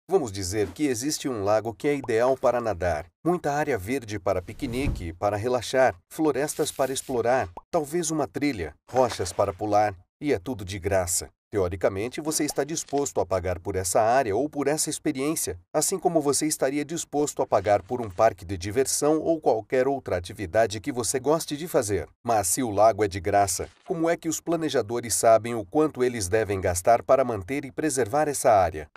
Vamos dizer que existe um lago que é ideal para nadar, muita área verde para piquenique e para relaxar, florestas para explorar, talvez uma trilha, rochas para pular, e é tudo de graça. Teoricamente, você está disposto a pagar por essa área ou por essa experiência, assim como você estaria disposto a pagar por um parque de diversão ou qualquer outra atividade que você goste de fazer. Mas se o lago é de graça, como é que os planejadores sabem o quanto eles devem gastar para manter e preservar essa área?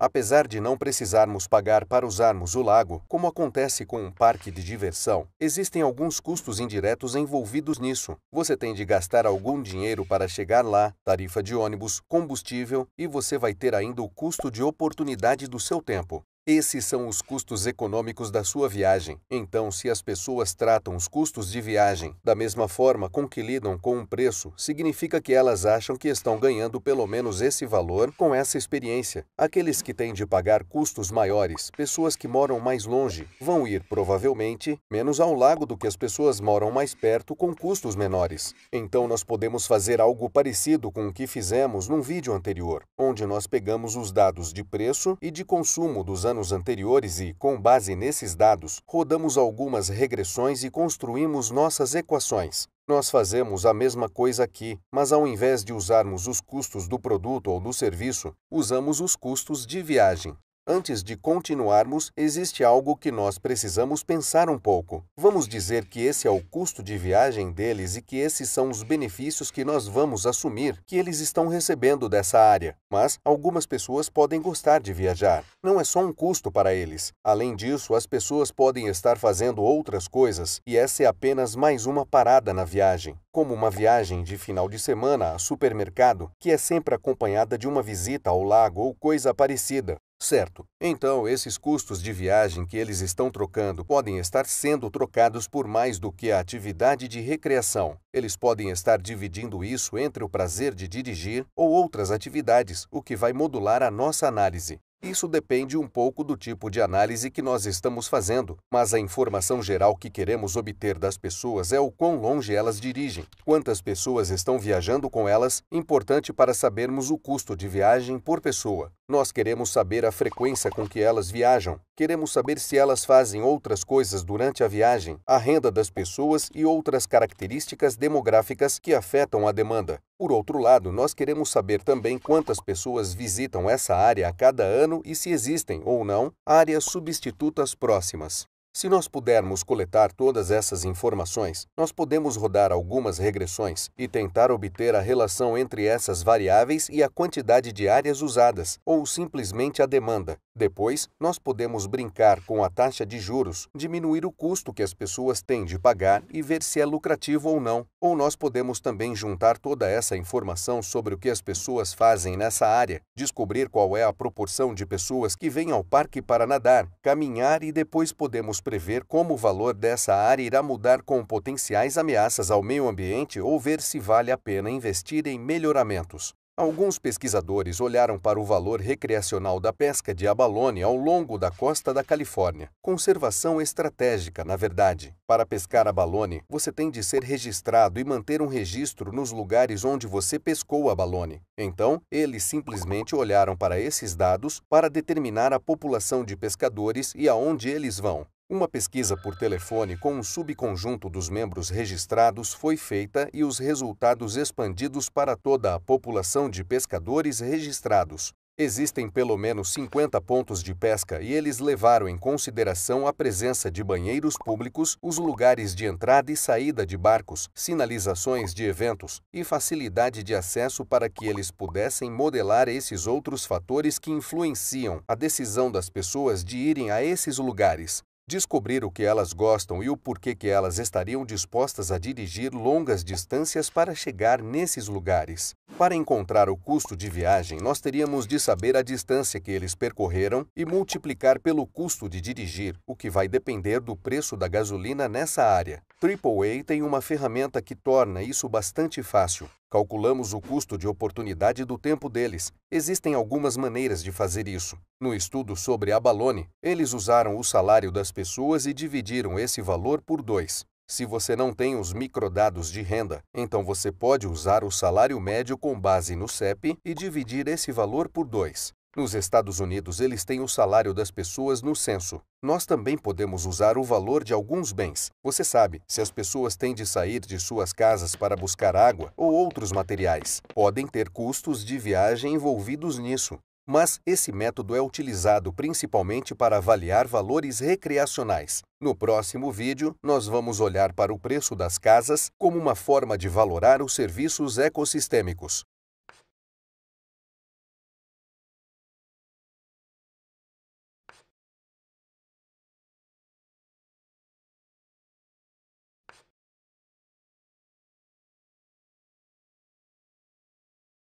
Apesar de não precisarmos pagar para usarmos o lago, como acontece com um parque de diversão, existem alguns custos indiretos envolvidos nisso. Você tem de gastar algum dinheiro para chegar lá, tarifa de ônibus, combustível, e você vai ter ainda o custo de oportunidade do seu tempo. Esses são os custos econômicos da sua viagem. Então, se as pessoas tratam os custos de viagem da mesma forma com que lidam com um preço, significa que elas acham que estão ganhando pelo menos esse valor com essa experiência. Aqueles que têm de pagar custos maiores, pessoas que moram mais longe, vão ir provavelmente menos ao lago do que as pessoas moram mais perto com custos menores. Então, nós podemos fazer algo parecido com o que fizemos num vídeo anterior, onde nós pegamos os dados de preço e de consumo dos anos anteriores e, com base nesses dados, rodamos algumas regressões e construímos nossas equações. Nós fazemos a mesma coisa aqui, mas ao invés de usarmos os custos do produto ou do serviço, usamos os custos de viagem. Antes de continuarmos, existe algo que nós precisamos pensar um pouco. Vamos dizer que esse é o custo de viagem deles e que esses são os benefícios que nós vamos assumir que eles estão recebendo dessa área. Mas algumas pessoas podem gostar de viajar. Não é só um custo para eles. Além disso, as pessoas podem estar fazendo outras coisas e essa é apenas mais uma parada na viagem, como uma viagem de final de semana a supermercado, que é sempre acompanhada de uma visita ao lago ou coisa parecida. Certo. Então, esses custos de viagem que eles estão trocando podem estar sendo trocados por mais do que a atividade de recreação. Eles podem estar dividindo isso entre o prazer de dirigir ou outras atividades, o que vai modular a nossa análise. Isso depende um pouco do tipo de análise que nós estamos fazendo, mas a informação geral que queremos obter das pessoas é o quão longe elas dirigem, quantas pessoas estão viajando com elas, importante para sabermos o custo de viagem por pessoa. Nós queremos saber a frequência com que elas viajam, queremos saber se elas fazem outras coisas durante a viagem, a renda das pessoas e outras características demográficas que afetam a demanda. Por outro lado, nós queremos saber também quantas pessoas visitam essa área a cada ano e se existem, ou não, áreas substitutas próximas. Se nós pudermos coletar todas essas informações, nós podemos rodar algumas regressões e tentar obter a relação entre essas variáveis e a quantidade de áreas usadas, ou simplesmente a demanda. Depois, nós podemos brincar com a taxa de juros, diminuir o custo que as pessoas têm de pagar e ver se é lucrativo ou não. Ou nós podemos também juntar toda essa informação sobre o que as pessoas fazem nessa área, descobrir qual é a proporção de pessoas que vêm ao parque para nadar, caminhar e depois podemos prever como o valor dessa área irá mudar com potenciais ameaças ao meio ambiente ou ver se vale a pena investir em melhoramentos. Alguns pesquisadores olharam para o valor recreacional da pesca de abalone ao longo da costa da Califórnia. Conservação estratégica, na verdade. Para pescar abalone, você tem de ser registrado e manter um registro nos lugares onde você pescou abalone. Então, eles simplesmente olharam para esses dados para determinar a população de pescadores e aonde eles vão. Uma pesquisa por telefone com um subconjunto dos membros registrados foi feita e os resultados expandidos para toda a população de pescadores registrados. Existem pelo menos 50 pontos de pesca e eles levaram em consideração a presença de banheiros públicos, os lugares de entrada e saída de barcos, sinalizações de eventos e facilidade de acesso para que eles pudessem modelar esses outros fatores que influenciam a decisão das pessoas de irem a esses lugares. Descobrir o que elas gostam e o porquê que elas estariam dispostas a dirigir longas distâncias para chegar nesses lugares. Para encontrar o custo de viagem, nós teríamos de saber a distância que eles percorreram e multiplicar pelo custo de dirigir, o que vai depender do preço da gasolina nessa área. AAA tem uma ferramenta que torna isso bastante fácil. Calculamos o custo de oportunidade do tempo deles. Existem algumas maneiras de fazer isso. No estudo sobre abalone, eles usaram o salário das pessoas e dividiram esse valor por 2. Se você não tem os microdados de renda, então você pode usar o salário médio com base no CEP e dividir esse valor por 2. Nos Estados Unidos, eles têm o salário das pessoas no censo. Nós também podemos usar o valor de alguns bens. Você sabe, se as pessoas têm de sair de suas casas para buscar água ou outros materiais, podem ter custos de viagem envolvidos nisso. Mas esse método é utilizado principalmente para avaliar valores recreacionais. No próximo vídeo, nós vamos olhar para o preço das casas como uma forma de valorar os serviços ecossistêmicos.